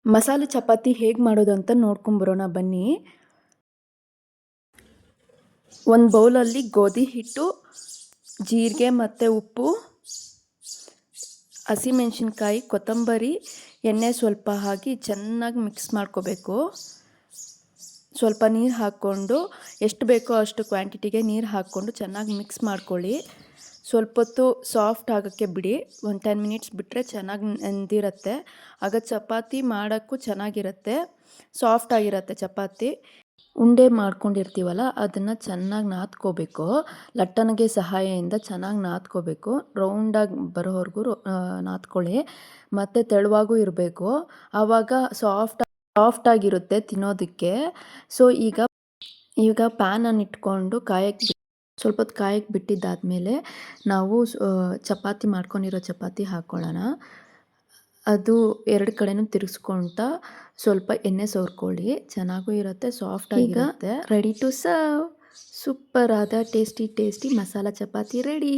ಮಸಾಲೆ ಚಪಾತಿ ಹೇಗೆ ಮಾಡೋದು ಅಂತ ನೋಡ್ಕೊಂಬರೋಣ ಬನ್ನಿ. ಒಂದು ಬೌಲಲ್ಲಿ ಗೋಧಿ ಹಿಟ್ಟು, ಜೀರಿಗೆ ಮತ್ತು ಉಪ್ಪು, ಹಸಿಮೆಣಸಿನ್ಕಾಯಿ, ಕೊತ್ತಂಬರಿ, ಎಣ್ಣೆ ಸ್ವಲ್ಪ ಹಾಕಿ ಚೆನ್ನಾಗಿ ಮಿಕ್ಸ್ ಮಾಡ್ಕೋಬೇಕು. ಸ್ವಲ್ಪ ನೀರು ಹಾಕ್ಕೊಂಡು ಎಷ್ಟು ಬೇಕೋ ಅಷ್ಟು ಕ್ವಾಂಟಿಟಿಗೆ ನೀರು ಹಾಕ್ಕೊಂಡು ಚೆನ್ನಾಗಿ ಮಿಕ್ಸ್ ಮಾಡ್ಕೊಳ್ಳಿ. ಸ್ವಲ್ಪ ಹೊತ್ತು ಸಾಫ್ಟ್ ಆಗೋಕ್ಕೆ ಬಿಡಿ. ಒಂದು 10 ಮಿನಿಟ್ಸ್ ಬಿಟ್ಟರೆ ಚೆನ್ನಾಗಿ ನೆಂದಿರುತ್ತೆ. ಆಗ ಚಪಾತಿ ಮಾಡೋಕ್ಕೂ ಚೆನ್ನಾಗಿರುತ್ತೆ, ಸಾಫ್ಟ್ ಆಗಿರುತ್ತೆ ಚಪಾತಿ. ಉಂಡೆ ಮಾಡ್ಕೊಂಡಿರ್ತೀವಲ್ಲ ಅದನ್ನು ಚೆನ್ನಾಗಿ ನಾದ್ಕೋಬೇಕು. ಲಟ್ಟಣಿಗೆ ಸಹಾಯದಿಂದ ಚೆನ್ನಾಗಿ ನಾದ್ಕೋಬೇಕು. ರೌಂಡಾಗಿ ಬರೋವರೆಗೂ ನಾದ್ಕೊಳ್ಳಿ. ಮತ್ತು ತೆಳುವಾಗೂ ಇರಬೇಕು. ಆವಾಗ ಸಾಫ್ಟಾಗಿರುತ್ತೆ ತಿನ್ನೋದಕ್ಕೆ. ಸೊ ಈಗ ಪ್ಯಾನನ್ನು ಇಟ್ಕೊಂಡು ಸ್ವಲ್ಪ ಹೊತ್ತು ಕಾಯಕ್ಕೆ ಬಿಟ್ಟಿದ್ದಾದಮೇಲೆ ನಾವು ಚಪಾತಿ ಮಾಡ್ಕೊಂಡಿರೋ ಚಪಾತಿ ಹಾಕ್ಕೊಳ್ಳೋಣ. ಅದು ಎರಡು ಕಡೆನೂ ತಿರುಗಿಸ್ಕೊಳ್ತಾ ಸ್ವಲ್ಪ ಎಣ್ಣೆ ಸವರ್ಕೊಳ್ಳಿ. ಚೆನ್ನಾಗೂ ಇರುತ್ತೆ, ಸಾಫ್ಟಾಗಿರುತ್ತೆ. Ready to serve. ಸೂಪರ್ ಆದ ಟೇಸ್ಟಿ ಮಸಾಲ ಚಪಾತಿ ರೆಡಿ.